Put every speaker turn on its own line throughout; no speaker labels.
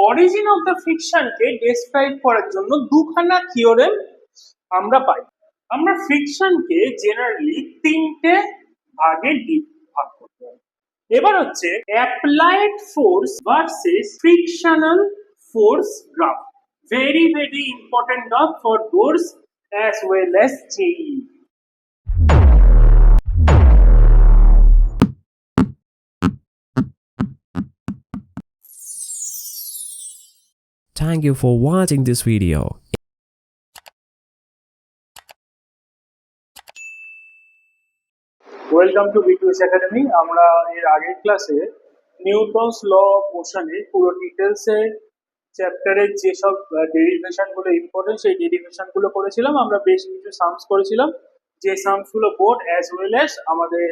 Origin of the ফ্রিকশনকে describe করার জন্য দুখানা থিওরেম আমরা পাই। আমরা ফ্রিকশনকে জেনারেলি তিনটে ভাগে ভাগ করতে পারি। এবার হচ্ছে applied force versus frictional force graph, very very important graph for boards as well as JEE.
Thank you for watching this video.
Welcome to বিটুইস একাডেমি। আমরা এর আগের ক্লাসে নিউটনস ল অফ মোশনে পুরো ডিটেলসে চ্যাপ্টারের যেসব ডেরিভেশন গুলো ইম্পর্টেন্ট সেই ডেরিভেশন গুলো করেছিলাম। আমরা বেশ কিছু সামস করেছিলাম, যে সামস গুলো বোর্ড অ্যাজ ওয়েল অ্যাজ আমাদের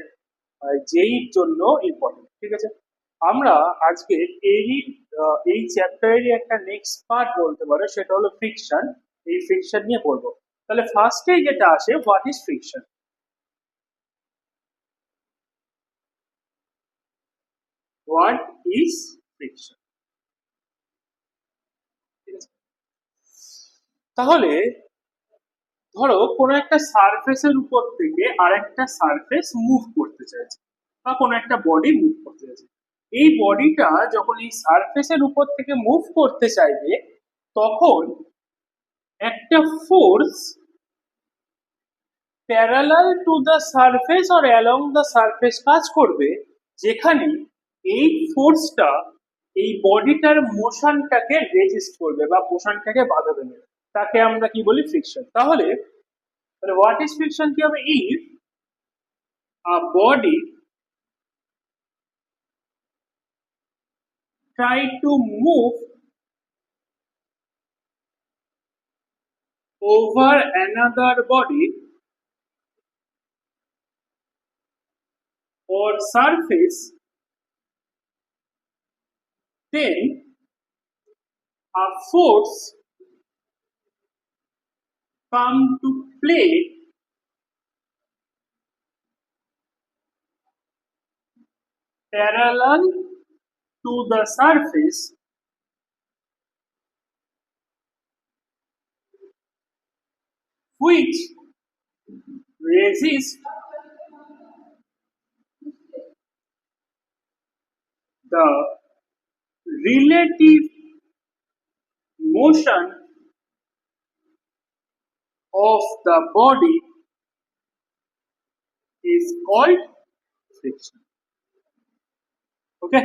জেইর জন্য ইম্পর্টেন্ট। ঠিক আছে, আমরা আজকে এই চ্যাপ্টারেরই একটা নেক্সট পার্ট বলতে পারো, সেটা হলো ফ্রিকশন। এই ফ্রিকশন নিয়ে পড়বো। তাহলে ফার্স্টে যেটা আসে, what is friction? What is friction? তাহলে ধরো কোনো একটা সারফেসের উপর থেকে আরেকটা সারফেস মুভ করতে চাইছে, বা কোনো একটা বডি মুভ করতে চাইছে। এই বডিটা যখন এই সারফেসের উপর থেকে মুভ করতে চাইবে, তখন একটা force parallel to the surface or along the surface কাজ করবে, যেখানে এই ফোর্সটা এই বডিটার মোশনটাকে রেজিস্ট করবে বা মোশনটাকে বাধা দেবে। তাকে আমরা কি বলি? ফ্রিকশন। তাহলে হোয়াট ইজ ফ্রিকশন কি হবে? If a body try to move over another body or surface, then a force come to play parallel to the surface which resist the relative motion of the body is called friction. ওকে,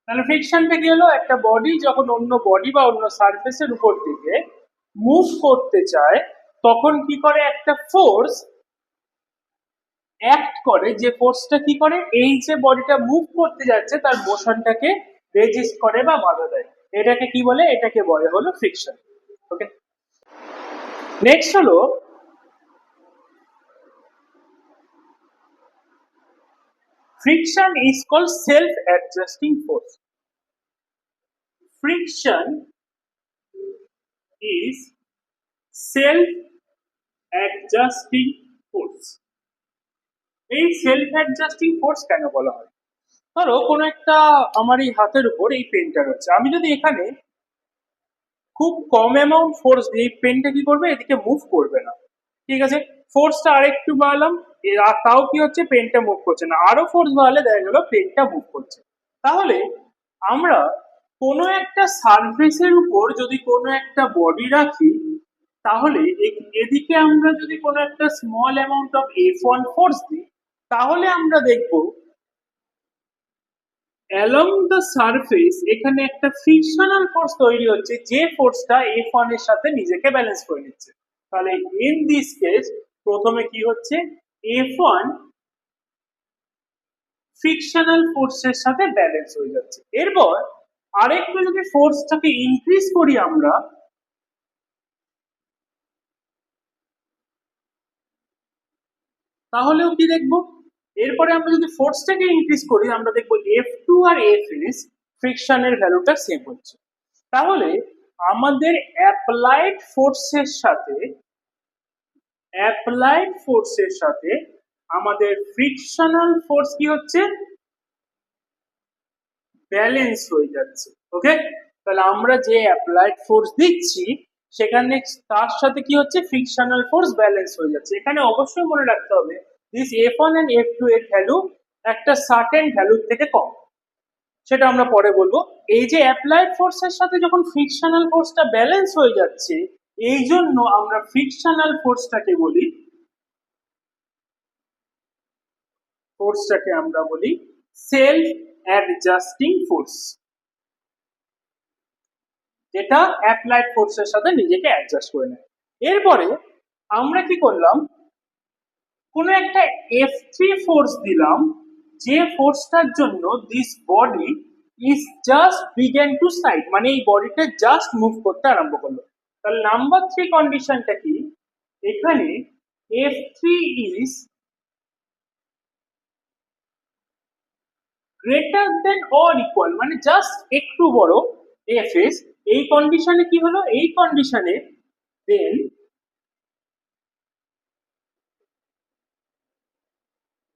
তাহলে ফ্রিকশনটা কি হলো? একটা body যখন অন্য body বা অন্য সারফেসের উপর থেকে মুভ করতে চায়, তখন কি করে? একটা ফোর্স অ্যাক্ট করে, যে ফোর্সটা কি করে? এই যে বডিটা মুভ করতে যাচ্ছে তার মোশনটাকে রেজিস্ট করে বা বাধা দেয়। এটাকে কি বলে? এটাকে বলে হলো ফ্রিকশন। ওকে, নেক্সট হলো friction is called self-adjusting force. Friction is self-adjusting force. এই self-adjusting force কেন বলা হয়? ধরো কোনো একটা, আমার এই হাতের উপর এই পেনটা রয়েছে, আমি যদি এখানে খুব কম অ্যামাউন্ট ফোর্স দিই, এই পেনটা কি করবে? এদিকে মুভ করবে না। ঠিক আছে, ফোর্সটা আরেকটু বাড়ালাম, তাও কি হচ্ছে? পেনটা মুভ করছে না। আরো ফোর্স বাড়ালে দেখা গেল পেনটা মুভ করছে। তাহলে আমরা কোনো একটা সারফেসের উপর যদি কোনো একটা বডি রাখি, তাহলে এদিকে আমরা যদি কোনো একটা small amount of F1 force দিই, তাহলে আমরা দেখব অ্যালং দ্য সারফেস এখানে একটা ফ্রিকশনাল ফোর্স তৈরি হচ্ছে, যে ফোর্সটা F1 এর সাথে নিজেকে ব্যালেন্স করে নিচ্ছে। তাহলে ইন দিস কেস প্রথমে কি হচ্ছে? F1 ফ্রিকশনাল ফোর্সের সাথে ব্যালেন্স হয়ে যাচ্ছে। এরপর আরেকটু যদি ফোর্সটাকে ইনক্রিজ করি আমরা, তাহলেও কি দেখবো? এরপরে আমরা যদি ফোর্সটাকে ইনক্রিজ করি, আমরা দেখবো F2 আর Fs ফ্রিকশনের ভ্যালুটা সেম হচ্ছে। তাহলে আমাদের অ্যাপ্লাইড ফোর্সের সাথে আমাদের ফ্রিকশনাল ফোর্স কি হচ্ছে? ব্যালেন্স হয়ে যাচ্ছে। ওকে, তাহলে আমরা যে অ্যাপ্লাইড ফোর্স দিচ্ছি সেখানে তার সাথে কি হচ্ছে, ফ্রিকশনাল ফোর্স ব্যালেন্স হয়ে যাচ্ছে। এখানে অবশ্যই মনে রাখতে হবে দিস F1 এন্ড F2 এর ভ্যালু একটা সার্টেন ভ্যালুর থেকে কম, সেটা আমরা পরে বলবো। এই যে অ্যাপ্লাইড ফোর্সের সাথে যখন ফ্রিকশনাল ফোর্সটা ব্যালেন্স হয়ে যাচ্ছে, এই জন্য আমরা ফ্রিকশনাল ফোর্সটাকে বলি সেলফ অ্যাডজাস্টিং ফোর্স, যেটা অ্যাপ্লাইড ফোর্সের সাথে নিজেকে অ্যাডজাস্ট করে নেয়। এরপরে আমরা কি করলাম, কোনো একটা F3 ফোর্স দিলাম, যে ফোর্সটার জন্য this body is just begin to side, মানে এই বডিটা জাস্ট মুভ করতে আরম্ভ করলো। তাহলে নাম্বার 3 কন্ডিশনটা কি, এখানে F3 is greater than or equal, মানে জাস্ট একটু বড় Fs। এই কন্ডিশনে কি হলো, এই কন্ডিশনে দেন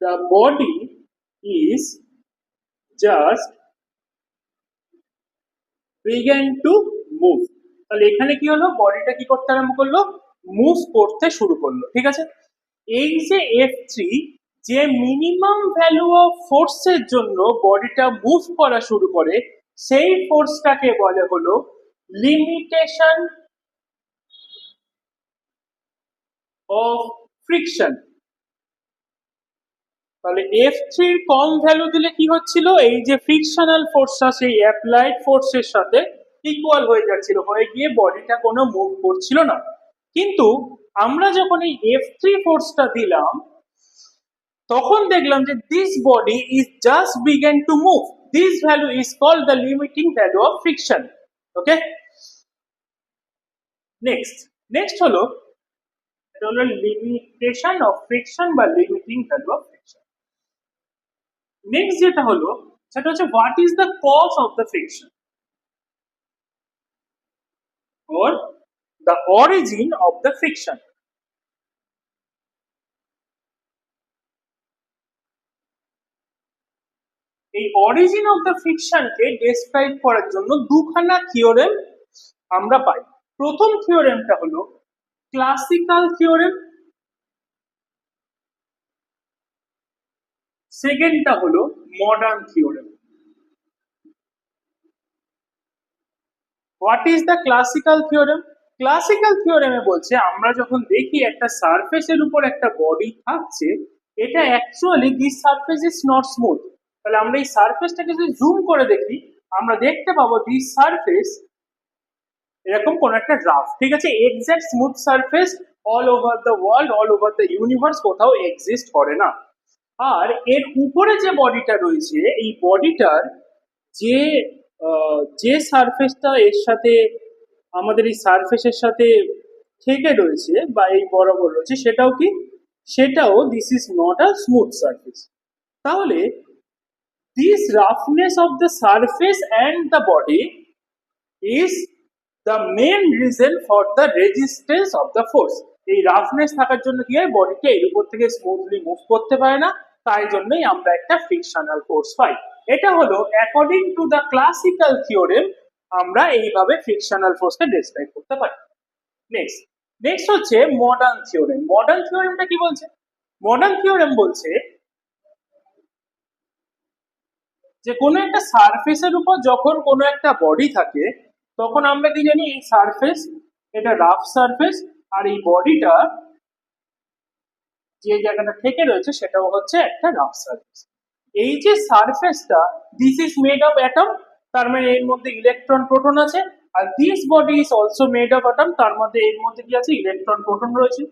the body is just began to move। তাহলে এখানে কি হলো, বডিটা কি করতে আরম্ভ করলো, মুভ করতে শুরু করলো। ঠিক আছে, এই যে F3, যে মিনিমাম ভ্যালু অফ ফোর্সের জন্য বডিটা মুভ করা শুরু করে, সেই ফোর্সটাকে বলে হলো লিমিটেশন অফ ফ্রিকশন। তাহলে F3 এর কম ভ্যালু দিলে কি হচ্ছিল, এই যে ফ্রিকশনাল ফোর্সটা সেই অ্যাপ্লাইড ফোর্সের সাথে ইকুয়াল হয়ে যাচ্ছিল, হয়ে গিয়ে বডিটা কোনো মুভ করছিল না। কিন্তু আমরা যখন এই F3 ফোর্সটা দিলাম, তখন দেখলাম যে this body is just begin to move, this value is called the limiting value of friction. Okay, next হলো, এটা হলো লিমিটেশন অফ ফ্রিকশন বা limiting value of friction. Next যেটা হলো, সেটা হচ্ছে what is the cause of the friction or the origin of the friction। এই origin of the ফ্রিকশনকে ডেসক্রাইব করার জন্য দুখানা থিওরেম আমরা পাই। প্রথম থিওরেমটা হলো ক্লাসিক্যাল থিওরেম, সেকেন্ডটা হলো modern theorem. What is the classical theorem? Classical থিওরেমে বলছে আমরা যখন দেখি একটা সারফেসের উপর একটা বডি থাকছে, এটা actually this surface is not smooth. তাহলে আমরা এই সারফেসটাকে যদি জুম করে দেখি, আমরা দেখতে পাবো দিস সারফেস এরকম কোন একটা রাফ। ঠিক আছে, exact smooth surface all over the world, all over the universe কোথাও এক্সিস্ট করে না। আর এর উপরে যে বডিটা রয়েছে, এই বডিটার যে যে সারফেসটা এর সাথে আমাদের এই সারফেসের সাথে থেকে রয়েছে বা এই বরাবর রয়েছে, সেটাও this is not a smooth surface. তাহলে this roughness of the surface and the body is the main reason for the resistance of the force. এই রাফনেস থাকার জন্য কি হয়, বডিটা এর উপর থেকে স্মুথলি মুভ করতে পারে না, তাই জন্যই আমরা একটা ফ্রিকশনাল ফোর্স পাই। এটা হলো according to the classical theorem, আমরা এইভাবে ফ্রিকশনাল ফোর্সকে ডেসক্রাইব করতে পারি। নেক্সট হচ্ছে মডার্ন থিওরেম। মডার্ন থিওরেমটা কি বলছে? মডার্ন থিওরেম বলছে যে কোনো একটা সারফেসের উপর যখন কোনো একটা বডি থাকে, তখন আমরা কি জানি, এই সারফেস এটা রাফ সারফেস, আর এই বডিটা যে জায়গাটা থেকে রয়েছে সেটাও হচ্ছে একটা রাফ সারফেস। এই যে সারফেসটা, this is made of atom, তার মানে এর মধ্যে ইলেকট্রন প্রোটন আছে, আর this body is also made of atom, তার মধ্যে এর মধ্যে কি আছে, ইলেকট্রন প্রোটন রয়েছে।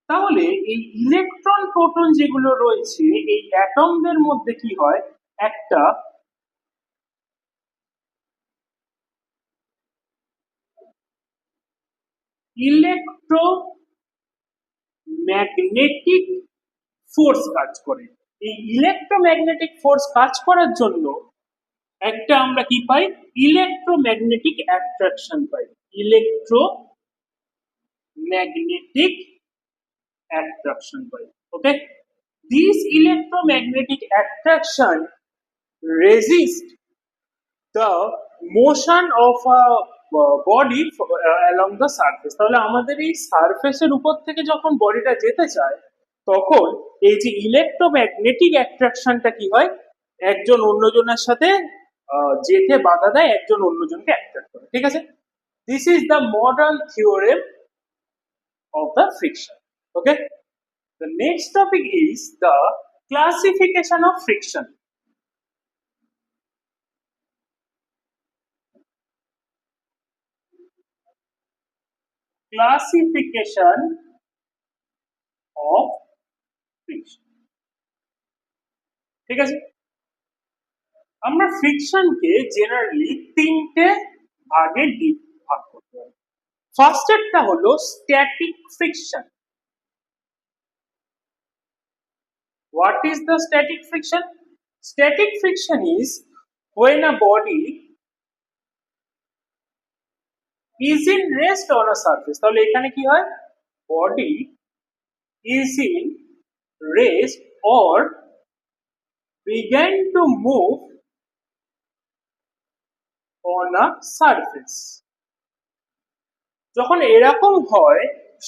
তাহলে এই ইলেকট্রন প্রোটন যেগুলো রয়েছে, এই অ্যাটমদের মধ্যে কি হয়, একটা ইলেকট্রোম্যাগনেটিক ফোর্স কাজ করে। এই ইলেকট্রোম্যাগনেটিক ফোর্স কাজ করার জন্য একটা আমরা কি পাই, ইলেকট্রোম্যাগনেটিক অ্যাট্রাকশন পাই। ইলেকট্রোম্যাগনেটিক অ্যাট্রাকশন পাই। Okay, this electromagnetic attraction resist the motion of a body along the surface. তাহলে আমাদের এই সারফেসের উপর থেকে যখন বডিটা যেতে চায় তখন এই যে ইলেকট্রোম্যাগনেটিক অ্যাট্রাকশনটা কি হয়, একজন অন্যজনের সাথে যেতে বাধা দেয়, একজন অন্যজনকে অ্যাট্রাক্ট করে। ঠিক আছে, this is the modern theorem of the friction. Okay, the next topic is the classification of friction. Classification of friction. ঠিক আছে, আমরা ফ্রিকশনকে জেনারেলি তিনটে ভাগে ভাগ করতে পারি। ফার্স্টেরটা হলো static friction. What is the static friction? Static friction is when a body is in rest on a surface. তাহলে এখানে কি হয়, body is in rest or began to move on a surface. যখন এরকম হয়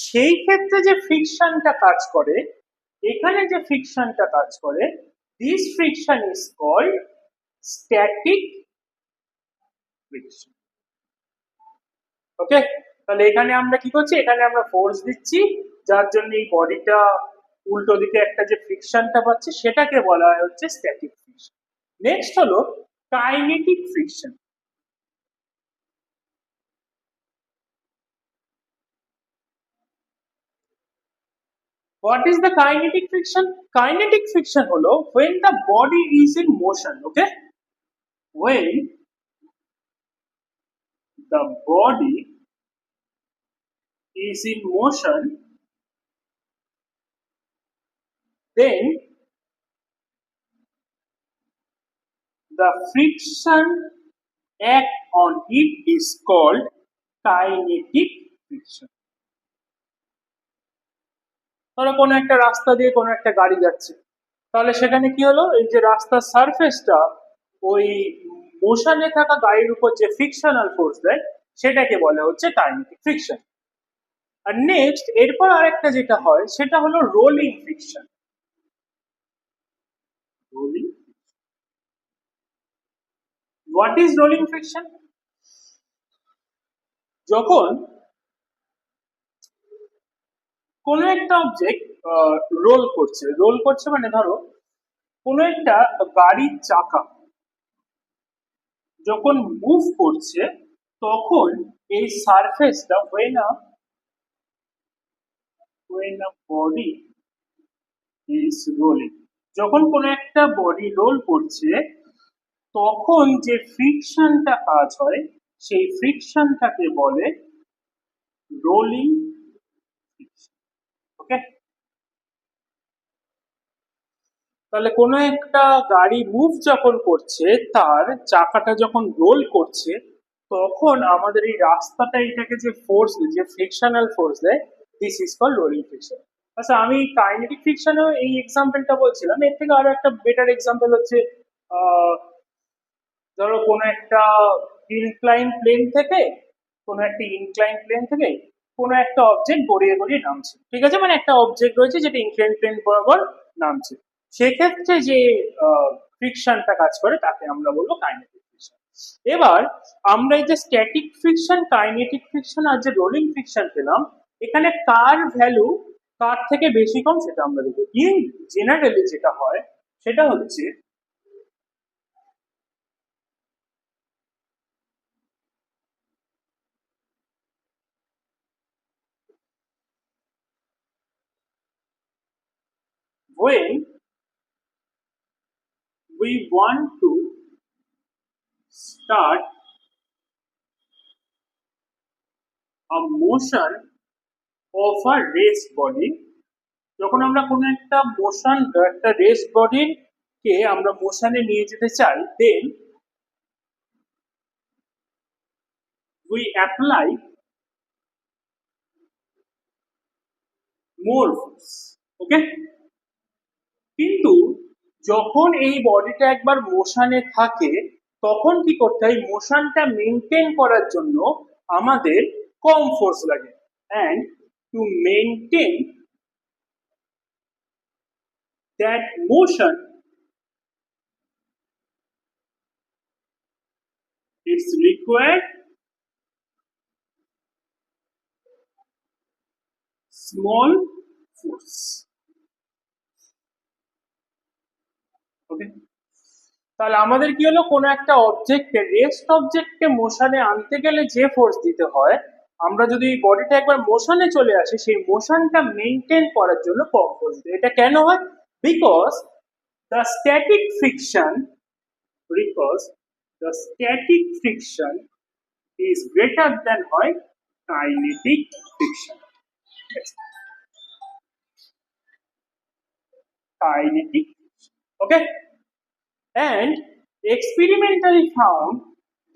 সেই ক্ষেত্রে যে ফ্রিকশনটা কাজ করে, এখানে যে ফ্রিকশনটা কাজ করে, this friction is called static friction. ওকে, তাহলে এখানে আমরা কি করছি, এখানে আমরা ফোর্স দিচ্ছি যার জন্য এই বডিটা উল্টো দিকে একটা যে ফ্রিকশনটা পাচ্ছে সেটাকে বলা হয় হচ্ছে স্ট্যাটিক ফ্রিকশন। নেক্সট হলো kinetic friction. What is the kinetic friction? Kinetic friction হলো when the body is in motion. Okay, when the body is in motion, then the friction act on it is called kinetic friction. ধরো কোনো একটা রাস্তা দিয়ে কোনো একটা গাড়ি যাচ্ছে, তাহলে সেখানে কি হলো, এই যে রাস্তার সারফেসটা ওই মোশনে থাকা গাড়ির উপর যে ফ্রিকশনাল ফোর্স দেয় সেটাকে বলে হচ্ছে কাইনেটিক ফ্রিকশন। আর নেক্সট এরপর আরেকটা যেটা হয় সেটা হলো rolling friction. Rolling, what is rolling friction? যখন কোনো একটা অবজেক্ট রোল করছে মানে ধরো কোনো একটা গাড়ির চাকা যখন মুভ করছে তখন এই সারফেসটা when a body is rolling, যখন কোনো একটা বডি রোল করছে তখন যে ফ্রিকশনটা কাজ হয় সেই ফ্রিকশনটাকে বলে রোলিং ফ্রিকশন। ওকে, তাহলে কোনো একটা গাড়ি মুভ যখন করছে, তার চাকাটা যখন রোল করছে তখন আমাদের এই রাস্তাটা এটাকে যে ফোর্স, যে ফ্রিকশনাল ফোর্স দেয়, this is called rolling friction. আচ্ছা, আমি কাইনেটিক ফ্রিকশনও এই এক্সাম্পলটা বলছিলাম, এর থেকে আরো একটা বেটার এক্সাম্পল হচ্ছে ধরো কোনো একটা ইনক্লাইন প্লেন থেকে কোনো একটা অবজেক্ট গড়িয়ে গড়িয়ে নামছে। ঠিক আছে, মানে একটা অবজেক্ট রয়েছে যেটা ইনক্লাইন প্লেন বরাবর নামছে, সেক্ষেত্রে যে ফ্রিকশনটা কাজ করে তাকে আমরা বলবো কাইনেটিক ফ্রিকশন। এবার আমরা এই যে স্ট্যাটিক ফ্রিকশন, কাইনেটিক ফ্রিকশন আর যে রোলিং ফ্রিকশন পেলাম, এখানে কার ভ্যালু কার থেকে বেশি কম সেটা আমরা দেখবো। ইন জেনারেলি যেটা হয় সেটা হচ্ছে when we want to start a motion of a rest body, যখন আমরা কোনো একটা মোশন, একটা রেস্ট বডির কে আমরা মোশনে নিয়ে যেতে চাই, দেন we apply more force. ওকে, কিন্তু যখন এই বডিটা একবার মোশনে থাকে তখন কি করতে হয়, মোশনটা মেনটেন করার জন্য আমাদের কম ফোর্স লাগে, and to maintain that motion it's required small force. ওকে, তাহলে আমাদের কি হলো, কোনো একটা অবজেক্টকে, রেস্ট অবজেক্টকে মোশনে আনতে গেলে যে ফোর্স দিতে হয়, আমরা যদি বডিটা একবার মোশনে চলে আসে, সেই মোশনটা মেনটেন করার জন্য কম ফোর্স দিই। এটা কেন হয়? Because the static friction because the static friction is greater than হয় kinetic friction. Kinetic friction. Okay, and experimentally found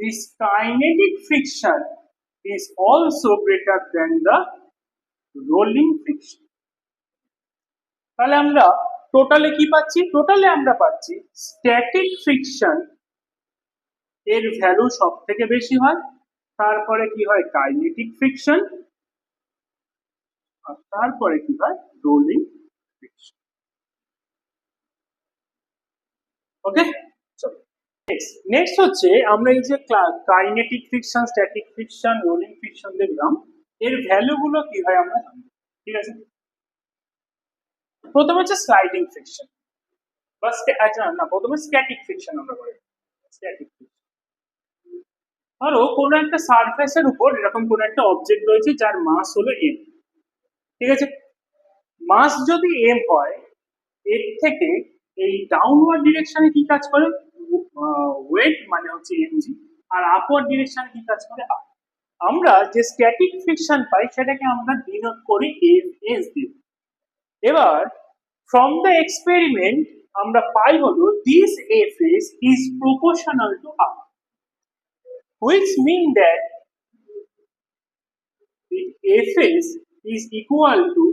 this kinetic friction is also greater than the rolling friction. তাহলে আমরা টোটালে কি পাচ্ছি? টোটালে আমরা পাচ্ছি স্ট্যাটিক ফ্রিকশন এর ভ্যালু সব থেকে বেশি হয়, তারপরে কি হয় কাইনেটিক ফ্রিকশন, আর তারপরে কি হয় রোলিং ফ্রিকশন। ওকে, চলো নেক্সট হচ্ছে আমরা এই যে kinetic friction, static friction, rolling friction দেখলাম, এর ভ্যালু গুলো কি হয় আমরা জানবো। ঠিক আছে, প্রথমে হচ্ছে স্লাইডিং ফ্রিকশন বা আচ্ছা না, প্রথমে স্ট্যাটিক ফ্রিকশন আমরা বলি। স্ট্যাটিক ফ্রিকশন, ধরো কোনো একটা সারফেসের উপর এরকম কোনো একটা অবজেক্ট রয়েছে যার মাস হলো এম। ঠিক আছে, মাস যদি এম হয়, এর থেকে এই ডাউনওয়ার্ড ডিরেকশনে কি কাজ করে ওয়েট মানে হচ্ছে এমজি, আর আপওয়ার্ড ডিরেকশনে কি কাজ করে আর। আমরা যে স্ট্যাটিক ফ্রিকশন পাই সেটাকে আমরা ডিনোট করি এফ এস দিয়ে। এবার ফ্রম দ্য এক্সপেরিমেন্ট আমরা পাই হলো this F S is proportional to R, which mean that fs is equal to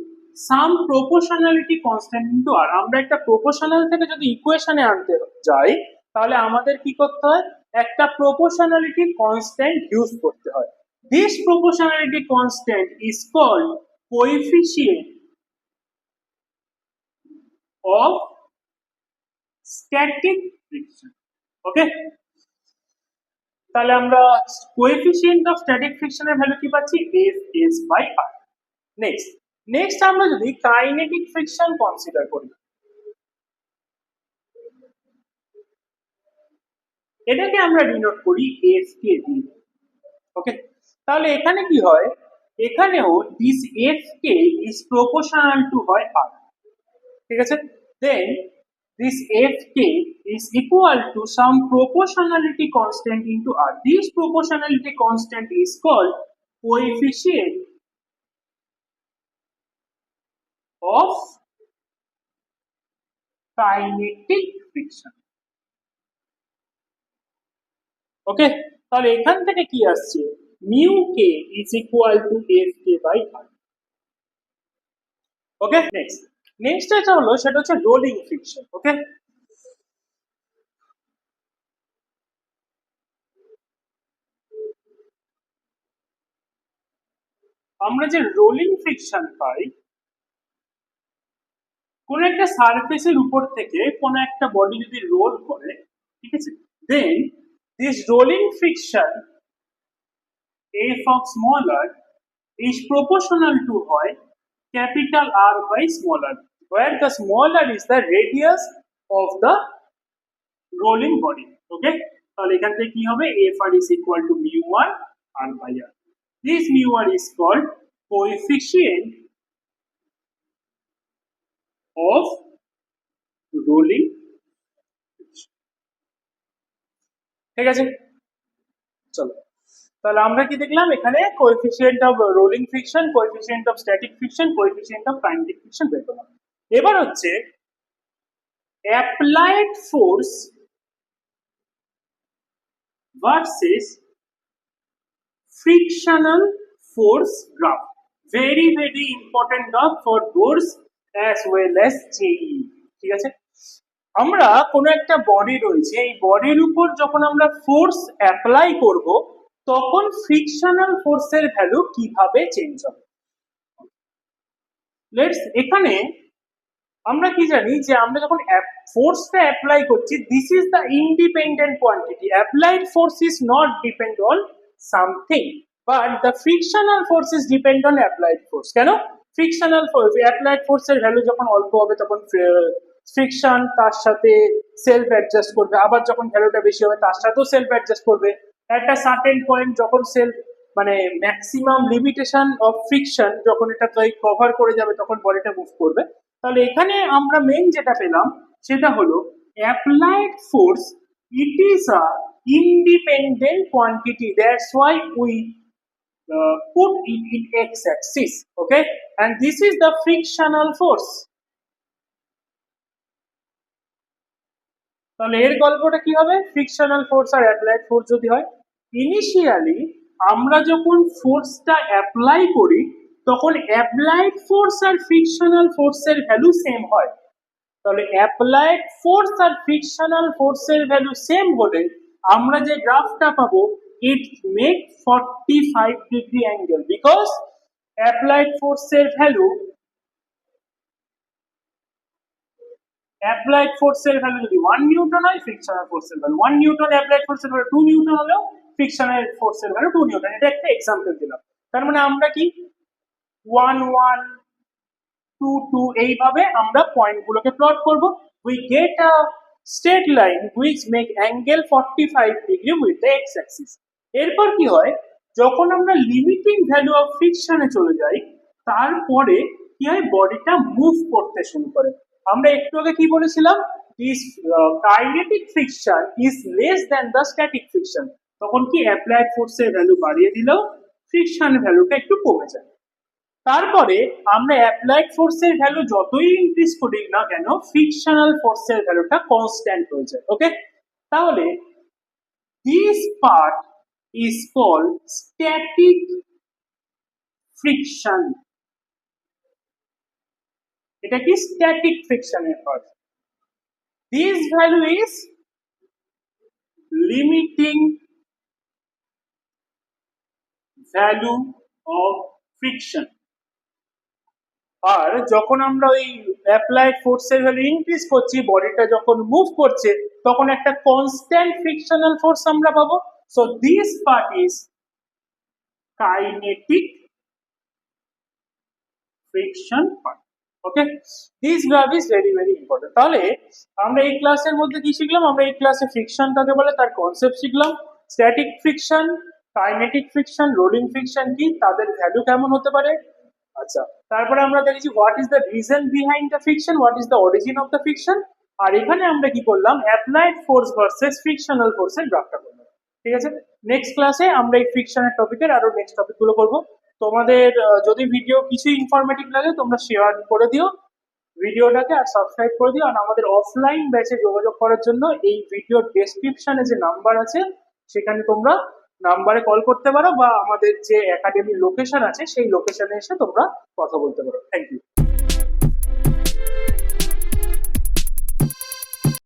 some proportionality constant into r. আমরা একটা প্রপোর্শনাল থেকে যদি ইকুয়েশনে আনতে যাই, তাহলে আমাদের কি করতে হয়, একটা প্রপোর্শনালিটি কনস্ট্যান্ট ইউজ করতে হয়। This proportionality constant is called coefficient of static friction. Okay, তাহলে আমরা কোএফিসিয়েন্ট অফ স্ট্যাটিক ফ্রিকশনের ভ্যালু কি পাচ্ছি, F S by R. Next আমরা যদি কাইনেটিক ফ্রিকশন কনসিডার করি, এটাকে আমরা ডিনোট করি এফ কে দিয়ে। ওকে, তাহলে এখানে কি হয়, এখানেও this F K is proportional two হয় আর। ঠিক আছে, দেন this fk is equal to some proportionality constant into r. This proportionality constant is called coefficient of kinetic friction. ওকে, তাহলে এখান থেকে কি আসছে, mu k is equal to fk by r. Okay, next যেটা হলো সেটা হচ্ছে রোলিং ফ্রিকশন। ওকে, আমরা যে রোলিং ফ্রিকশন পাই, কোন একটা সারফেসের উপর থেকে কোন একটা বডি যদি রোল করে, ঠিক আছে, then this rolling friction f of small r is proportional to হয় capital R by small r, where the small r is the radius of the rolling body. ওকে, তাহলে এখান থেকে কি হবে, fr is equal to mu1 r by r. This mu1 is called coefficient of rolling friction. ঠিক আছে, চলো তাহলে আমরা কি দেখলাম, এখানে coefficient of rolling friction, coefficient of static friction, coefficient of kinetic friction বের করলাম। এবার হচ্ছে applied force versus frictional force graph. Very important graph for boards as well as JEE. ঠিক আছে, আমরা কোনো একটা বডি রয়েছে, এই বডির উপর যখন আমরা ফোর্স অ্যাপ্লাই করব তখন ফ্রিকশনাল ফোর্সের ভ্যালু কিভাবে চেঞ্জ হবে। লেটস এখানে আমরা কি জানি যে আমরা যখন ফোর্সটা অ্যাপ্লাই করছি, this is the independent quantity. Applied force is not depend on something, but the frictional force is depend on applied force. কেন? ফ্রিকশনাল ফোর্স, অ্যাপ্লাইড ফোর্সের ভ্যালু যখন অল্প হবে তখন ফ্রিকশন তার সাথে সেলফ অ্যাডজাস্ট করবে, আবার যখন ভ্যালুটা বেশি হবে তার সাথেও সেলফ অ্যাডজাস্ট করবে। একটা সার্টেন পয়েন্ট যখন সেলফ মানে ম্যাক্সিমাম লিমিটেশন অফ ফ্রিকশন যখন এটা কভার করে যাবে তখন বডিটা মুভ করবে। তাহলে এখানে আমরা মেইন যেটা পেলাম সেটা হলো applied force, it is a independent quantity, that's why we put it in x axis, okay, and this is the frictional force. তাহলে এর গল্পটা কি হবে? ফ্রিকশনাল ফোর্স আর অ্যাপ্লাইড ফোর্স যদি হয়, ইনিশিয়ালি আমরা যখন ফোর্সটা অ্যাপ্লাই করি তখন অ্যাপ্লাইড ফোর্স আর ফ্রিকশনাল ফোর্সের ভ্যালু সেম হয়। তাহলে অ্যাপ্লাইড ফোর্স আর ফ্রিকশনাল ফোর্সের ভ্যালু সেম হলে আমরা যে গ্রাফটা পাবো, it make 45 degree angle, because applied ফোর্সের ভ্যালু অ্যাপ্লাইড ফোর্সের ভ্যালু যদি 1 নিউটন হয়, ফ্রিকশনাল ফোর্সের ভ্যালু 1 নিউটন, অ্যাপ্লাইড ফোর্সের ভ্যালু 2 নিউটন হলেও ফ্রিকশনাল ফোর্সের ভ্যালু 2 নিউটন। এটা একটা এক্সাম্পল দিলাম। তার মানে আমরা কি 1 1 2 2 এইভাবে আমরা পয়েন্টগুলোকে প্লট করব। We get a straight line which make angle 45 degree with the x Axis. এরপর কি হয়, যখন আমরা লিমিটিং ভ্যালু অফ ফ্রিকশনে চলে যাই তারপরে কি হয়, বডিটা মুভ করতে শুরু করে। আমরা একটু আগে কি বলেছিলাম, this kinetic friction is less than the static friction. তখন কি অ্যাপ্লাইড ফোর্সের ভ্যালু বাড়িয়ে দিলেও ফ্রিকশন ভ্যালুটা একটু কমে যায়। তারপরে আমরা অ্যাপ্লাইড ফোর্সের ভ্যালু যতই ইনক্রিজ করি না কেন, ফ্রিকশনাল ফোর্সের ভ্যালুটা কনস্ট্যান্ট হয়ে যায়। ওকে, তাহলে this part is called static friction. এটা কি স্ট্যাটিক ফ্রিকশনের part. This value is limiting value of friction. আর যখন আমরা ওই অ্যাপ্লাইড ফোর্সের ভ্যালু ইনক্রিজ করছি, বডিটা যখন মুভ করছে তখন একটা কনস্ট্যান্ট ফ্রিকশনাল ফোর্স আমরা পাবো। So this part is kinetic friction part. Okay, this graph is very very important. তাহলে আমরা এই ক্লাসের মধ্যে কি শিখলাম? আমরা এই ক্লাসে ফ্রিকশন কাকে বলে তার কনসেপ্ট শিখলাম, static friction, kinetic friction, rolling friction কি, তাদের ভ্যালু কেমন হতে পারে। আচ্ছা, তারপরে আমরা দেখেছি what is the reason behind the friction, what is the origin of the friction. আর এখানে আমরা কি করলাম, অ্যাপ্লাইড ফোর্স ভার্সেস ফ্রিকশনাল ফোর্সের গ্রাফটা করলাম। ঠিক আছে, নেক্সট ক্লাসে আমরা এই ফ্রিকশনের টপিকের আরো নেক্সট টপিকগুলো করব। তোমাদের যদি ভিডিও কিছু ইনফরমেটিভ লাগে তোমরা শেয়ার করে দিও ভিডিওটাকে, আর সাবস্ক্রাইব করে দিও। আর আমাদের অফলাইন ব্যাচে যোগাযোগ করার জন্য এই ভিডিওর ডেসক্রিপশনে যে নাম্বার আছে সেখানে তোমরা নাম্বারে কল করতে পারো, বা আমাদের যে একাডেমির লোকেশন আছে সেই লোকেশনে এসে তোমরা কথা বলতে পারো। Thank you.